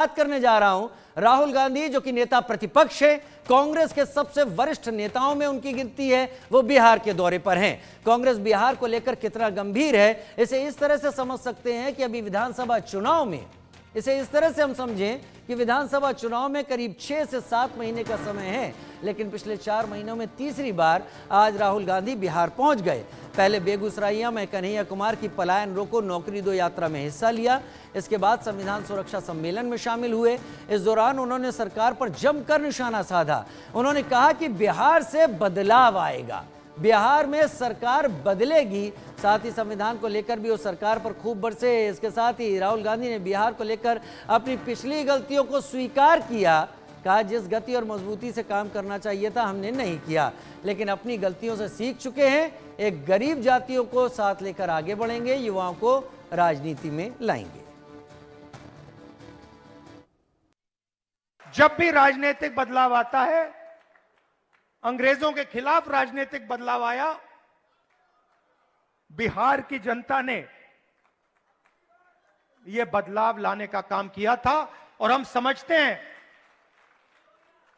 बात करने जा रहा हूं राहुल गांधी, जो कि नेता प्रतिपक्ष है, कांग्रेस के सबसे वरिष्ठ नेताओं में उनकी गिनती है, वो बिहार के दौरे पर हैं। कांग्रेस बिहार को लेकर कितना गंभीर है, इसे इस तरह से समझ सकते हैं कि अभी विधानसभा चुनाव में, इसे इस तरह से हम समझें कि विधानसभा चुनाव में करीब 6 से 7 महीने का समय है, लेकिन पिछले 4 महीनों में तीसरी बार आज राहुल गांधी बिहार पहुंच गए। पहले बेगूसराइया में कन्हैया कुमार की पलायन रोको नौकरी दो यात्रा में हिस्सा लिया। इसके बाद संविधान सुरक्षा सम्मेलन में शामिल हुए। इस दौरान उन्होंने सरकार पर जमकर निशाना साधा। उन्होंने कहा कि बिहार से बदलाव आएगा, बिहार में सरकार बदलेगी। साथ ही संविधान को लेकर भी वो सरकार पर खूब बरसे। इसके साथ ही राहुल गांधी ने बिहार को लेकर अपनी पिछली गलतियों को स्वीकार किया। कहा जिस गति और मजबूती से काम करना चाहिए था हमने नहीं किया, लेकिन अपनी गलतियों से सीख चुके हैं। एक गरीब जातियों को साथ लेकर आगे बढ़ेंगे, युवाओं को राजनीति में लाएंगे। जब भी राजनीतिक बदलाव आता है, अंग्रेजों के खिलाफ राजनीतिक बदलाव आया, बिहार की जनता ने यह बदलाव लाने का काम किया था और हम समझते हैं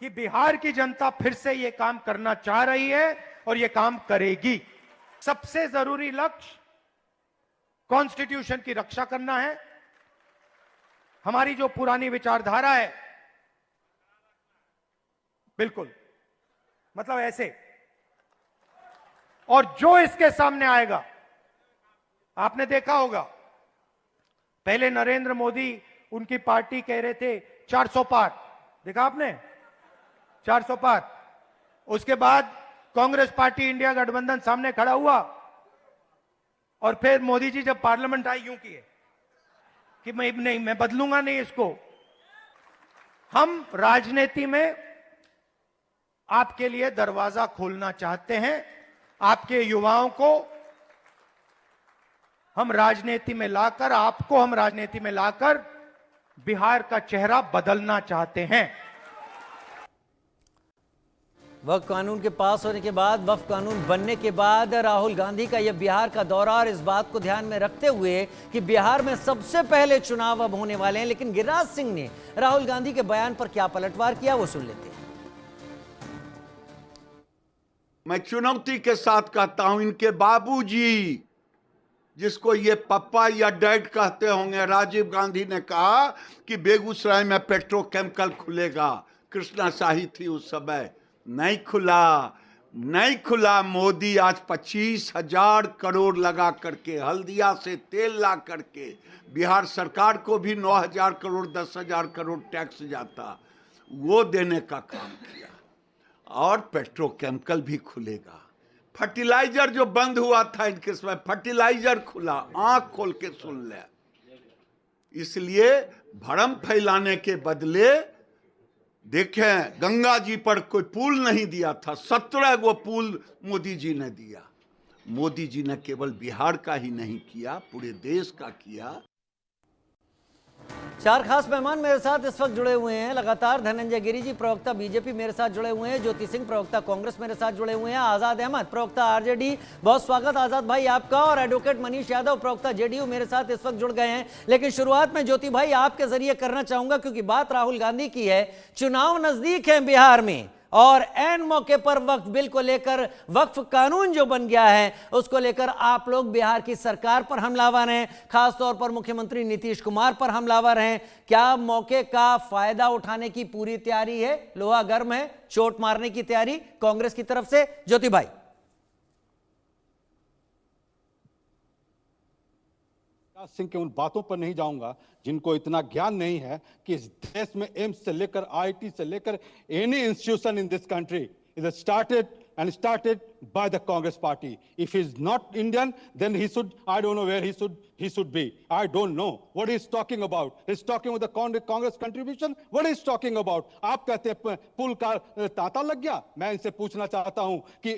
कि बिहार की जनता फिर से यह काम करना चाह रही है और यह काम करेगी। सबसे जरूरी लक्ष्य कॉन्स्टिट्यूशन की रक्षा करना है। हमारी जो पुरानी विचारधारा है, बिल्कुल मतलब ऐसे, और जो इसके सामने आएगा, आपने देखा होगा पहले नरेंद्र मोदी उनकी पार्टी कह रहे थे 400 पार, देखा आपने 400 पार। उसके बाद कांग्रेस पार्टी इंडिया गठबंधन सामने खड़ा हुआ और फिर मोदी जी जब पार्लियामेंट आई यूं किए कि मैं बदलूंगा नहीं इसको। हम राजनीति में आपके लिए दरवाजा खोलना चाहते हैं। आपके युवाओं को हम राजनीति में लाकर, आपको हम राजनीति में लाकर बिहार का चेहरा बदलना चाहते हैं। वक्फ कानून के पास होने के बाद, वक्फ कानून बनने के बाद राहुल गांधी का यह बिहार का दौरा, और इस बात को ध्यान में रखते हुए कि बिहार में सबसे पहले चुनाव अब होने वाले हैं। लेकिन गिरिराज सिंह ने राहुल गांधी के बयान पर क्या पलटवार किया, वो सुन लेते हैं। मैं चुनौती के साथ कहता हूं, इनके बाबूजी, जिसको ये पप्पा या डैड कहते होंगे, राजीव गांधी ने कहा कि बेगूसराय में पेट्रोकेमिकल खुलेगा। कृष्णा शाही थी उस समय, नहीं खुला, नहीं खुला। मोदी आज 25,000 करोड़ लगा करके, हल्दिया से तेल ला करके, बिहार सरकार को भी 9,000 करोड़ 10,000 करोड़ टैक्स जाता, वो देने का काम किया। और पेट्रोकेमिकल भी खुलेगा। फर्टिलाइजर जो बंद हुआ था इनके समय, फर्टिलाइजर खुला। आंख खोल के सुन ले। इसलिए भ्रम फैलाने के बदले देखें, गंगा जी पर कोई पुल नहीं दिया था, 17 गो पुल मोदी जी ने दिया। मोदी जी ने केवल बिहार का ही नहीं किया, पूरे देश का किया। 4 खास मेहमान मेरे साथ इस वक्त जुड़े हुए हैं लगातार। धनंजय गिरी जी, प्रवक्ता बीजेपी, मेरे साथ जुड़े हुए हैं। ज्योति सिंह, प्रवक्ता कांग्रेस, मेरे साथ जुड़े हुए हैं। आजाद अहमद, प्रवक्ता आरजेडी, बहुत स्वागत आजाद भाई आपका। और एडवोकेट मनीष यादव, प्रवक्ता जेडीयू, मेरे साथ इस वक्त जुड़ गए हैं। लेकिन शुरुआत में ज्योति भाई आपके जरिए करना चाहूंगा, क्योंकि बात राहुल गांधी की है। चुनाव नजदीक है बिहार में, और एन मौके पर वक्फ बिल को लेकर, वक्फ कानून जो बन गया है उसको लेकर आप लोग बिहार की सरकार पर हमलावर हैं, खासतौर पर मुख्यमंत्री नीतीश कुमार पर हमलावर हैं। क्या मौके का फायदा उठाने की पूरी तैयारी है? लोहा गर्म है, चोट मारने की तैयारी कांग्रेस की तरफ से? ज्योति भाई। सिंह के उन बातों पर नहीं जाऊंगा जिनको इतना ज्ञान नहीं है कि इस देश में एम्स से लेकर आईआईटी से लेकर any institution in this country is started by the Congress party. If he's not Indian, then he should, I don't know where he should be. I don't know what he's talking about. He's talking about the Congress contribution. What he's talking about? आप कहते हैं पुल का तांता लग गया। मैं इनसे पूछना चाहता हूं कि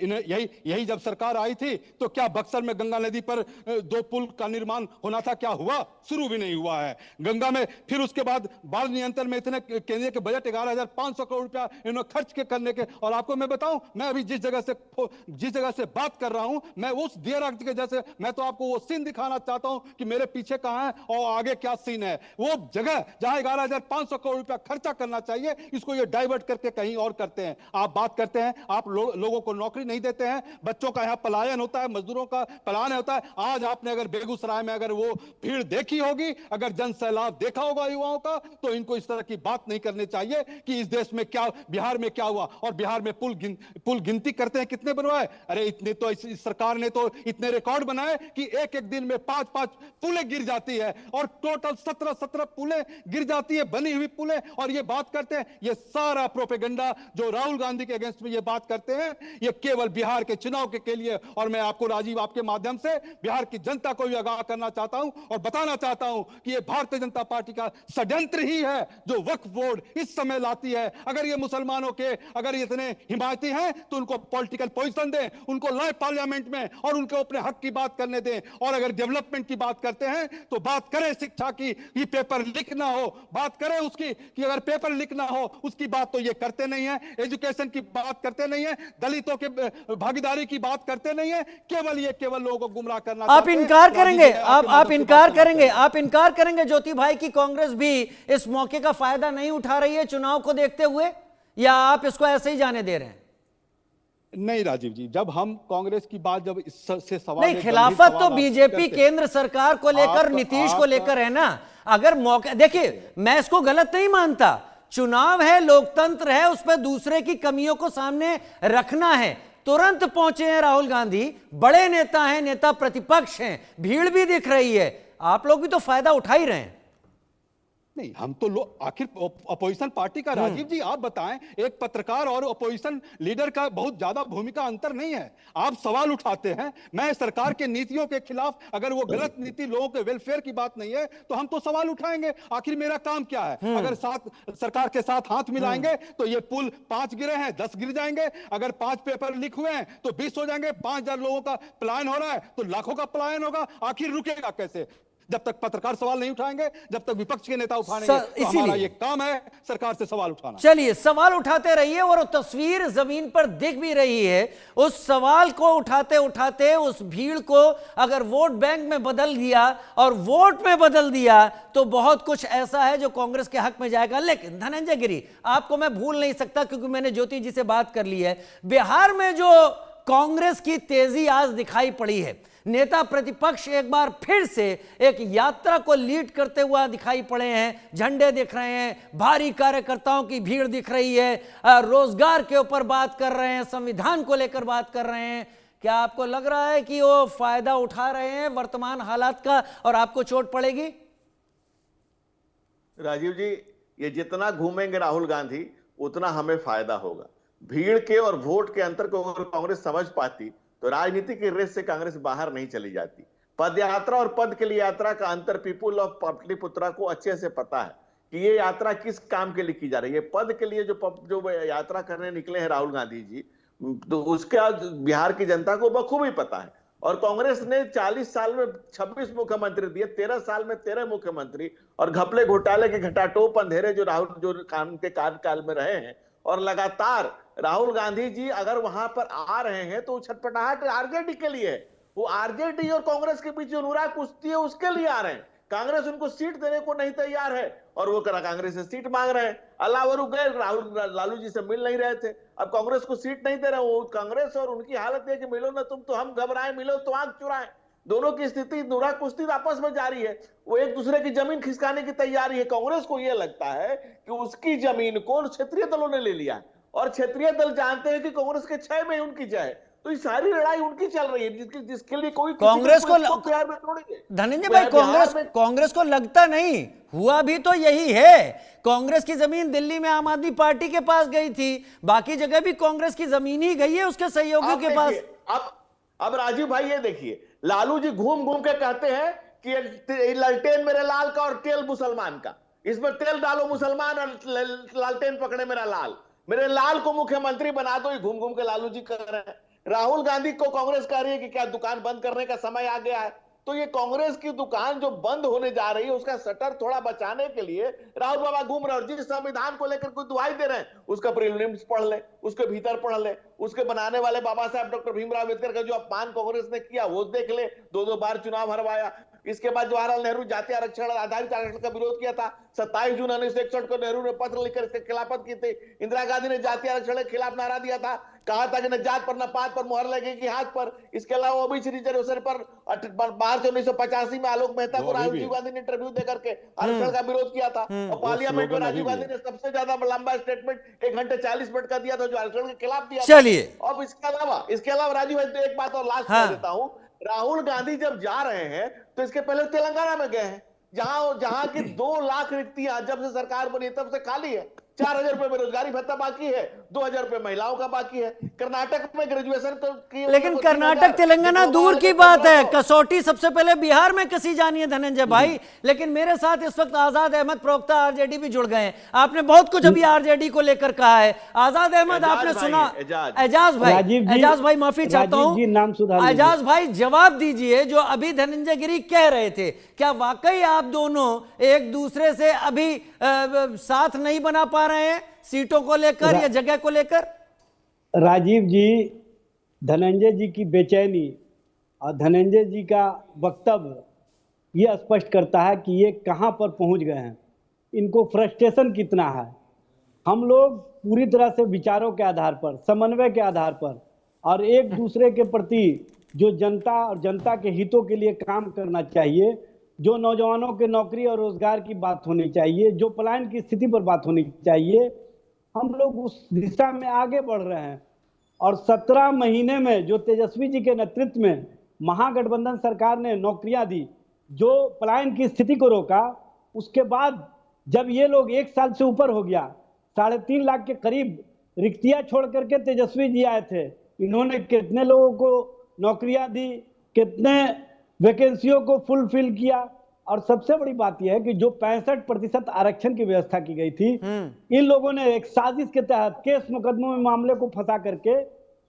यही जब सरकार आई थी तो क्या बक्सर में गंगा नदी पर 2 पुल का निर्माण होना था? क्या हुआ? शुरू भी नहीं हुआ है गंगा में। फिर उसके बाद बाढ़ नियंत्रण में इतने केंद्रीय के बजट 11,500 करोड़ रुपया इन्होंने खर्च के करने के, और आपको मैं बताऊं, मैं अभी जिस जगह से जिस जगह से बात कर रहा हूं, मैं उस दियर के जैसे, मैं तो आपको वो सीन दिखाना चाहता हूं कि मेरे पीछे कहां है और आगे क्या सीन है। वो जगह जहां 11,500 करोड़ रुपया खर्चा करना चाहिए, इसको ये डाइवर्ट करके कहीं और करते हैं। आप बात करते हैं, आप लोगों को नौकरी नहीं देते हैं, बच्चों का यहां पलायन होता है, मजदूरों का पलायन होता है। आज आपने अगर बेगूसराय में अगर वो भीड़ देखी होगी, अगर जन सैलाब देखा होगा युवाओं का, तो इनको इस तरह की बात नहीं करनी चाहिए कि इस देश में क्या, बिहार में क्या हुआ। और बिहार में पुल गिनती करते हैं कितने बनवाए। अरे इतने तो इस सरकार ने तो इतने रिकॉर्ड बनाए कि एक एक दिन में 5-5 पुलें गिर जाती है, और टोटल 17 पुलें गिर जाती है, बनी हुई पुलें। और ये बात करते हैं, ये सारा प्रोपेगेंडा जो राहुल गांधी के अगेंस्ट में ये बात करते हैं, ये केवल बिहार के चुनाव के लिए। और मैं आपको राजीव, आपके माध्यम से बिहार की जनता को भी आगाह करना चाहता हूं और बताना चाहता हूं कि ये भारतीय जनता पार्टी का षड्यंत्र ही है जो वक्फ बोर्ड इस समय लाती है। अगर ये मुसलमानों के अगर इतने हिमायती हैं तो उनको पॉलिटिकल पोजीशन दें, उनको लाए पार्लियामेंट में और उनको अपने हक की बात करने दें। और अगर डेवलपमेंट की बात करते हैं तो बात करें शिक्षा की, कि पेपर लीक ना हो, बात करें उसकी कि अगर पेपर लीक ना हो, उसकी बात तो ये करते नहीं है। एजुकेशन की बात करते नहीं है, दलितों के भागीदारी की बात करते नहीं है, केवल लोगों को गुमराह करना। आप इनकार करेंगे, आप इनकार करेंगे, आप इनकार करेंगे ज्योति भाई की कांग्रेस भी इस मौके का फायदा नहीं उठा रही है चुनाव को देखते हुए, या आप इसको ऐसे ही जाने दे रहे हैं? नहीं राजीव जी, जब हम कांग्रेस की बात जब इससे सवाल, नहीं, खिलाफत तो बीजेपी केंद्र सरकार को लेकर, नीतीश को लेकर है ना। अगर मौके, देखिए मैं इसको गलत नहीं मानता, चुनाव है, लोकतंत्र है, उस पर दूसरे की कमियों को सामने रखना है। तुरंत पहुंचे हैं राहुल गांधी, बड़े नेता हैं, नेता प्रतिपक्ष हैं, भीड़ भी दिख रही है, आप लोग भी तो फायदा उठा ही रहे हैं। नहीं, हम तो आखिर अपोजिशन पार्टी का, राजीव जी आप बताएं, एक पत्रकार और अपोजिशन लीडर का बहुत ज्यादा भूमिका अंतर नहीं है। आप सवाल उठाते हैं, मैं सरकार के नीतियों के खिलाफ, अगर वो गलत नीति, लोगों के वेलफेयर की बात नहीं है तो हम तो सवाल उठाएंगे। आखिर मेरा काम क्या है? अगर सरकार के साथ हाथ मिलाएंगे तो ये पुल 5 गिरे हैं, 10 गिर जाएंगे। अगर 5 पेपर लीक हुए हैं तो 20 हो जाएंगे। 5,000 लोगों का पलायन हो रहा है तो लाखों का पलायन होगा। आखिर रुकेगा कैसे? जब तक पत्रकार सवाल नहीं उठाएंगे, जब तक विपक्ष के नेता उठाएंगे, तो हमारा ये काम है सरकार से सवाल उठाना। चलिए, सवाल उठाते रहिए, और तस्वीर जमीन पर दिख भी रही है। उस सवाल को उठाते उठाते उस भीड़ को अगर वोट बैंक में बदल दिया और वोट में बदल दिया तो बहुत कुछ ऐसा है जो कांग्रेस के हक में जाएगा। लेकिन धनंजय गिरी, आपको मैं भूल नहीं सकता क्योंकि मैंने ज्योति जी से बात कर ली है, बिहार में जो कांग्रेस की तेजी आज दिखाई पड़ी है, नेता प्रतिपक्ष एक बार फिर से एक यात्रा को लीड करते हुए दिखाई पड़े हैं, झंडे दिख रहे हैं, भारी कार्यकर्ताओं की भीड़ दिख रही है, रोजगार के ऊपर बात कर रहे हैं, संविधान को लेकर बात कर रहे हैं। क्या आपको लग रहा है कि वो फायदा उठा रहे हैं वर्तमान हालात का और आपको चोट पड़ेगी? राजीव जी, ये जितना घूमेंगे राहुल गांधी उतना हमें फायदा होगा। भीड़ के और वोट के अंतर को अगर कांग्रेस समझ पाती तो राजनीति की रेस से कांग्रेस बाहर नहीं चली जाती। पद यात्रा और पद के लिए यात्रा का अंतर पीपुल ऑफ पाटलिपुत्रा को अच्छे से पता है कि ये यात्रा किस काम के लिए की जा रही है। पद के लिए जो यात्रा करने निकले हैं राहुल गांधी जी, तो उसका बिहार की जनता को बखूबी पता है। और कांग्रेस ने 40 साल में 26 मुख्यमंत्री दिए, 13 साल में 13 मुख्यमंत्री, और घपले घोटाले के घटाटोप अंधेरे जो राहुल जो काम के कार्यकाल में रहे हैं, और लगातार राहुल गांधी जी अगर वहां पर आ रहे हैं तो छटपटाहट आरजेडी के लिए, वो आरजेडी और कांग्रेस के बीच जो अनुराग कुश्ती है उसके लिए आ रहे हैं। कांग्रेस उनको सीट देने को नहीं तैयार है और वो कांग्रेस से सीट मांग रहे हैं। अल्लाह गए, राहुल लालू जी से मिल नहीं रहे थे, अब कांग्रेस को सीट नहीं दे रहे। वो कांग्रेस और उनकी हालत है कि मिलो ना तुम तो हम घबराए, मिलो तो आंख चुराए। दोनों की स्थिति अनुराग कुश्ती आपस में जारी है, वो एक दूसरे की जमीन खिसकाने की तैयारी है। कांग्रेस को यह लगता है कि उसकी जमीन को क्षेत्रीय दलों ने ले लिया और क्षेत्रीय दल जानते हैं कि कांग्रेस के 6 में उनकी जय, तो ये सारी लड़ाई उनकी चल रही है जिसके लिए कोई कांग्रेस को धनंजय भाई, कांग्रेस को लगता नहीं, हुआ भी तो यही है। कांग्रेस की जमीन दिल्ली में आम आदमी पार्टी के पास गई थी, बाकी जगह भी कांग्रेस की जमीन ही गई है उसके सहयोगियों के पास। अब राजीव भाई ये देखिए, लालू जी घूम घूम के कहते हैं कि लालटेन मेरे लाल का और तेल मुसलमान का, इसमें तेल डालो मुसलमान और लालटेन पकड़े मेरा लाल, मेरे लाल को मुख्यमंत्री बना दो। ये घूम घूम के लालू जी कर रहे हैं। राहुल गांधी को कांग्रेस कह रही है कि क्या दुकान बंद करने का समय आ गया है, तो ये कांग्रेस की दुकान जो बंद होने जा रही है उसका शटर थोड़ा बचाने के लिए राहुल बाबा घूम रहे हैं। और जिस संविधान को लेकर कोई दुहाई दे रहे हैं उसका प्रीलिम्स पढ़ ले, उसके भीतर पढ़ ले, उसके बनाने वाले बाबा साहब डॉक्टर भीमराव अम्बेडकर का जो अपमान कांग्रेस ने किया वो देख ले, 2-2 बार चुनाव हरवाया। इसके बाद जवाहरलाल नेहरू जातीय आरक्षण आधारित आरक्षण का विरोध किया था। 27 जून 1961 को नेहरू ने पत्र लिखकर इसके खिलाफत की थी। इंदिरा गांधी ने जातीय आरक्षण के खिलाफ नारा दिया था, कहा था कि न जात पर न पात पर मुहर लगेगी हाथ पर। इसके अलावा ओबीसी रिजर्वेशन पर मार्च 1985 में आलोक मेहता को राजीव गांधी ने इंटरव्यू देकर के आरक्षण का विरोध किया था। और पार्लियामेंट में राजीव गांधी ने सबसे ज्यादा लंबा स्टेटमेंट 1 घंटे 40 मिनट का दिया था जो आरक्षण के खिलाफ दिया। चलिए, अब इसके अलावा राजीव भाई एक बात और लास्ट कर देता हूं। राहुल गांधी जब जा रहे हैं तो इसके पहले तेलंगाना में गए हैं, जहां की 2 लाख रिक्तियां जब से सरकार बनी तब से खाली है। 4,000 रुपए बेरोजगारी भत्ता बाकी है, 2,000 रुपए महिलाओं का बाकी है। कर्नाटक में ग्रेजुएशन की, लेकिन कर्नाटक तेलंगाना दूर की बात है, कसौटी सबसे पहले बिहार में कसी जानी है धनंजय भाई। लेकिन मेरे साथ इस वक्त आजाद अहमद, प्रवक्ता आरजेडी भी जुड़ गए हैं। आपने बहुत कुछ अभी आरजेडी को लेकर कहा है। आजाद अहमद, आपने सुना? एजाज भाई माफी चाहता हूं, एजाज भाई जवाब दीजिए, जो अभी धनंजय गिरी कह रहे थे, क्या वाकई आप दोनों एक दूसरे से अभी साथ नहीं बना पा रहे हैं सीटों को लेकर या जगह को लेकर? राजीव जी, धनंजय जी की बेचैनी और धनंजय जी का वक्तव्य ये स्पष्ट करता है कि ये कहां पर पहुंच गए हैं, इनको फ्रस्ट्रेशन कितना है। हम लोग पूरी तरह से विचारों के आधार पर, समन्वय के आधार पर और एक दूसरे के प्रति जो जनता और जनता के हितों के लिए काम करना चाहिए, जो नौजवानों के नौकरी और रोजगार की बात होनी चाहिए, जो पलायन की स्थिति पर बात होनी चाहिए, हम लोग उस दिशा में आगे बढ़ रहे हैं। और 17 महीने में जो तेजस्वी जी के नेतृत्व में महागठबंधन सरकार ने नौकरियां दी, जो पलायन की स्थिति को रोका, उसके बाद जब ये लोग 1 साल से ऊपर हो गया, 3.5 लाख के करीब रिक्तियां छोड़ करके तेजस्वी जी आए थे। इन्होंने कितने लोगों को नौकरियां दी, कितने वैकेंसियों को फुलफिल किया। और सबसे बड़ी बात यह है कि जो 65% आरक्षण की व्यवस्था की गई थी, इन लोगों ने एक साजिश के तहत केस मुकदमों में मामले को फंसा करके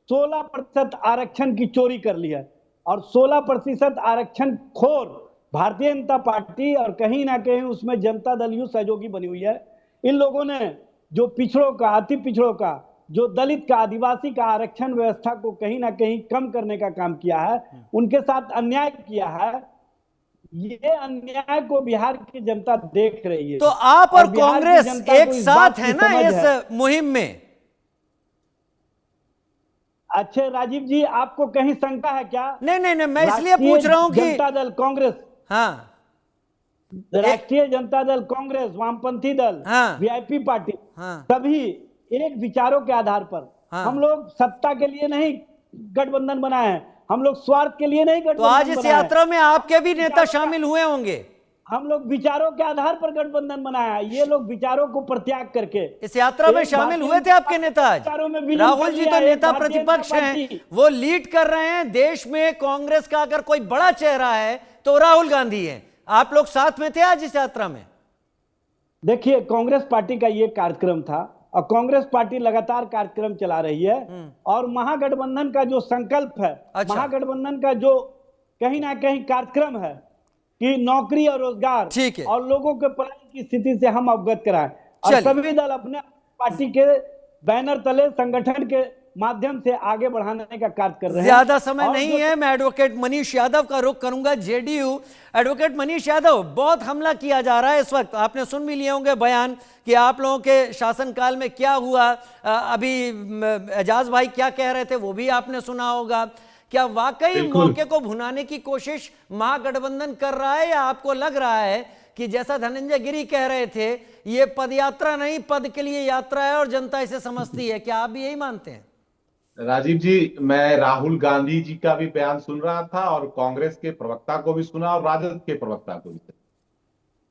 16% आरक्षण की चोरी कर ली है। और 16% आरक्षण खोर भारतीय जनता पार्टी और कहीं ना कहीं उसमें जनता दल यूं सहयोगी बनी हुई है। इन लोगों ने जो पिछड़ों का, अति पिछड़ों का, जो दलित का, आदिवासी का आरक्षण व्यवस्था को कहीं ना कहीं कम करने का काम किया है, उनके साथ अन्याय किया है। ये अन्याय को बिहार की जनता देख रही है। तो आप और कांग्रेस एक साथ है ना इस मुहिम में? अच्छे राजीव जी, आपको कहीं शंका है क्या? नहीं, मैं इसलिए पूछ रहा हूं कि जनता दल कांग्रेस, हाँ, राष्ट्रीय जनता दल कांग्रेस, वामपंथी दल, हाँ, वीआईपी पार्टी, हाँ, सभी एक विचारों के आधार पर, हाँ, हम लोग सत्ता के लिए नहीं गठबंधन बनाए हैं, हम लोग स्वार्थ के लिए नहीं गठबंधन। तो आज इस यात्रा में आपके भी नेता शामिल हुए होंगे। हम लोग विचारों के आधार पर गठबंधन बनाया, ये लोग विचारों को परित्याग करके इस यात्रा में शामिल हुए थे आपके नेता। आज राहुल जी तो नेता प्रतिपक्ष हैं, वो लीड कर रहे हैं देश में। कांग्रेस का अगर कोई बड़ा चेहरा है तो राहुल गांधी है। आप लोग साथ में थे आज इस यात्रा में? देखिए, कांग्रेस पार्टी का ये कार्यक्रम था और कांग्रेस पार्टी लगातार कार्यक्रम चला रही है। और महागठबंधन का जो संकल्प है, महागठबंधन का जो कहीं ना कहीं कार्यक्रम है कि नौकरी और रोजगार और लोगों के पलायन की स्थिति से हम अवगत कराएं, और सभी दल अपने पार्टी के बैनर तले संगठन के माध्यम से आगे बढ़ाने का कार्य कर रहे हैं। ज्यादा समय नहीं है, मैं एडवोकेट मनीष यादव का रुख करूंगा, जेडीयू। एडवोकेट मनीष यादव, बहुत हमला किया जा रहा है इस वक्त, आपने सुन भी लिए होंगे बयान कि आप लोगों के शासनकाल में क्या हुआ। अभी एजाज भाई क्या कह रहे थे वो भी आपने सुना होगा। क्या वाकई मौके को भुनाने की कोशिश महागठबंधन कर रहा है, या आपको लग रहा है कि जैसा धनंजय गिरी कह रहे थे, ये पदयात्रा नहीं, पद के लिए यात्रा है और जनता इसे समझती है? क्या आप भी यही मानते हैं? राजीव जी, मैं राहुल गांधी जी का भी बयान सुन रहा था और कांग्रेस के प्रवक्ता को भी सुना और राजद के प्रवक्ता को भी सुना।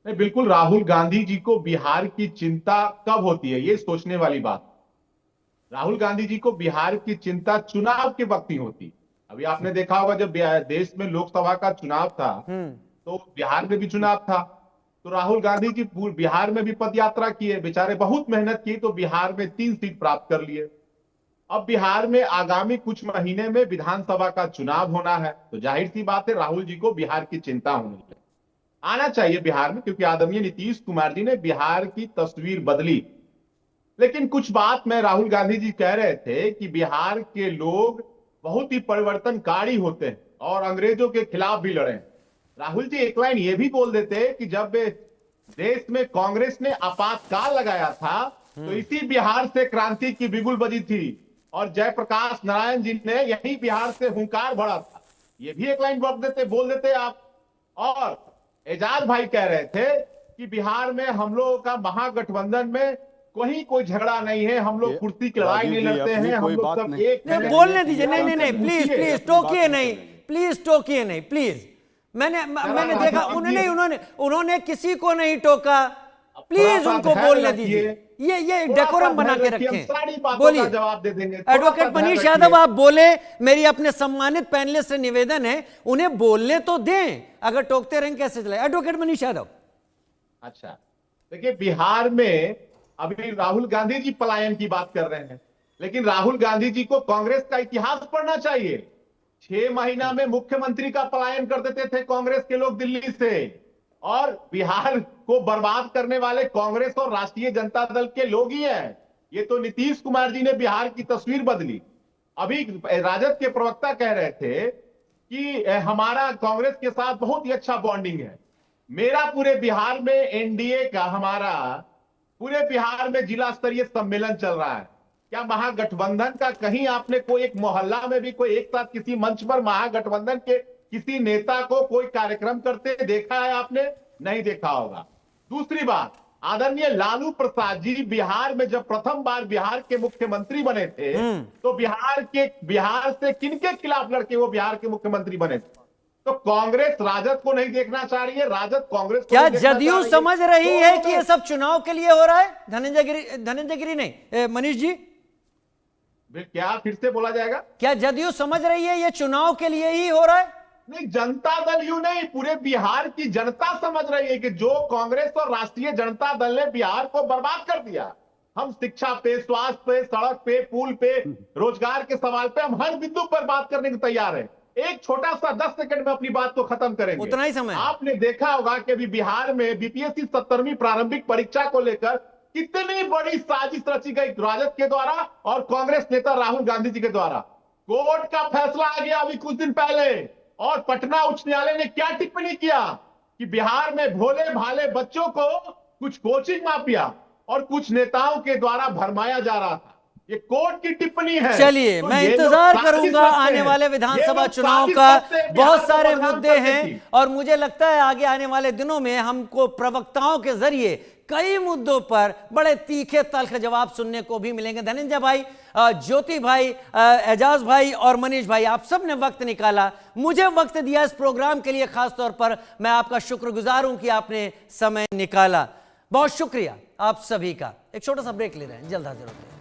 नहीं, बिल्कुल राहुल गांधी जी को बिहार की चिंता कब होती है, ये सोचने वाली बात। राहुल गांधी जी को बिहार की चिंता चुनाव के वक्त ही होती। अभी आपने देखा होगा जब देश में लोकसभा का चुनाव था तो बिहार में भी चुनाव था, तो राहुल गांधी जी बिहार में भी पद यात्रा किए, बेचारे बहुत मेहनत की तो बिहार में 3 सीट प्राप्त कर लिए। अब बिहार में आगामी कुछ महीने में विधानसभा का चुनाव होना है, तो जाहिर सी बात है राहुल जी को बिहार की चिंता होनी है। आना चाहिए बिहार में, क्योंकि आदरणीय नीतीश कुमार जी ने बिहार की तस्वीर बदली। लेकिन कुछ बात में राहुल गांधी जी कह रहे थे कि बिहार के लोग बहुत ही परिवर्तनकारी होते हैं और अंग्रेजों के खिलाफ भी लड़े। राहुल जी एक लाइन ये भी बोल देते कि जब देश में कांग्रेस ने आपातकाल लगाया था तो इसी बिहार से क्रांति की बिगुल बजी थी और जयप्रकाश नारायण जी ने यही बिहार से हुंकार भरा था। ये भी एक लाइन बोल देते आप। और एजाज भाई कह रहे थे कि बिहार में हम लोगों का महागठबंधन में कोई झगड़ा नहीं है, हम लोग कुर्सी की लड़ाई नहीं लड़ते हैं, हम लोग सब एक नहीं, बोलने दीजिए। नहीं, प्लीज टोकिए नहीं, प्लीज टोकिए नहीं, प्लीज। मैंने देखा उन्होंने किसी को नहीं टोका। प्लीज उनको बोलने दीजिए। ये डेकोरम बना के रखें। बोलिए। जवाब दे देंगे। एडवोकेट मनीष यादव आप बोले, मेरी अपने सम्मानित पैनलिस्ट से निवेदन है उन्हें बोलने तो दें, अगर टोकते रहें कैसे चले। एडवोकेट मनीष यादव। अच्छा, देखिए बिहार में अभी राहुल गांधी जी पलायन की बात कर रहे हैं, लेकिन राहुल गांधी जी को कांग्रेस का इतिहास पढ़ना चाहिए। 6 महीना में मुख्यमंत्री का पलायन कर देते थे कांग्रेस के लोग दिल्ली से, और बिहार को बर्बाद करने वाले कांग्रेस और राष्ट्रीय जनता दल के लोग ही हैं। ये तो नीतीश कुमार जी ने बिहार की तस्वीर बदली। अभी राजद के प्रवक्ता कह रहे थे कि हमारा कांग्रेस के साथ बहुत ही अच्छा बॉन्डिंग है। मेरा पूरे बिहार में एनडीए का, हमारा पूरे बिहार में जिला स्तरीय सम्मेलन चल रहा है। क्या महागठबंधन का कहीं आपने कोई एक मोहल्ला में भी कोई एक साथ किसी मंच पर महागठबंधन के किसी नेता को कोई कार्यक्रम करते देखा है आपने? नहीं देखा होगा। दूसरी बात, आदरणीय लालू प्रसाद जी बिहार में जब प्रथम बार बिहार के मुख्यमंत्री बने थे तो बिहार से किनके खिलाफ लड़के वो बिहार के मुख्यमंत्री बने थे? तो कांग्रेस राजद को नहीं देखना चाह रही है, राजद कांग्रेस को क्या जदयू समझ रही है कि ये सब चुनाव के लिए हो रहा है? धनंजय गिरी नहीं, मनीष जी क्या फिर से बोला जाएगा? क्या जदयू समझ रही है ये चुनाव के लिए ही हो रहा है? नहीं, जनता दल यूं नहीं, पूरे बिहार की जनता समझ रही है कि जो कांग्रेस और राष्ट्रीय जनता दल ने बिहार को बर्बाद कर दिया। हम शिक्षा पे, स्वास्थ्य पे, सड़क पे, पुल पे, रोजगार के सवाल पे हम हर बिंदु पर बात करने को तैयार है। एक छोटा सा 10 सेकंड में अपनी बात को खत्म करेंगे। उतना ही समय। आपने देखा होगा कि अभी बिहार में बीपीएससी 70वीं प्रारंभिक परीक्षा को लेकर कितनी बड़ी साजिश रची गई राजद के द्वारा और कांग्रेस नेता राहुल गांधी जी के द्वारा। कोर्ट का फैसला आ गया अभी कुछ दिन पहले, और पटना उच्च न्यायालय ने क्या टिप्पणी किया कि बिहार में भोले भाले बच्चों को कुछ कोचिंग माफिया और कुछ नेताओं के द्वारा भरमाया जा रहा था। ये कोर्ट की टिप्पणी है। चलिए, मैं इंतजार करूंगा आने वाले विधानसभा चुनाव का। बहुत सारे मुद्दे हैं और मुझे लगता है आगे आने वाले दिनों में हमको प्रवक्ताओं के जरिए कई मुद्दों पर बड़े तीखे तल्ख जवाब सुनने को भी मिलेंगे। धनंजय भाई, ज्योति भाई, एजाज भाई और मनीष भाई, आप सब ने वक्त निकाला, मुझे वक्त दिया इस प्रोग्राम के लिए। खास तौर पर मैं आपका शुक्रगुजार हूं कि आपने समय निकाला। बहुत शुक्रिया आप सभी का। एक छोटा सा ब्रेक ले रहे हैं, जल्द हाजिर होते हैं।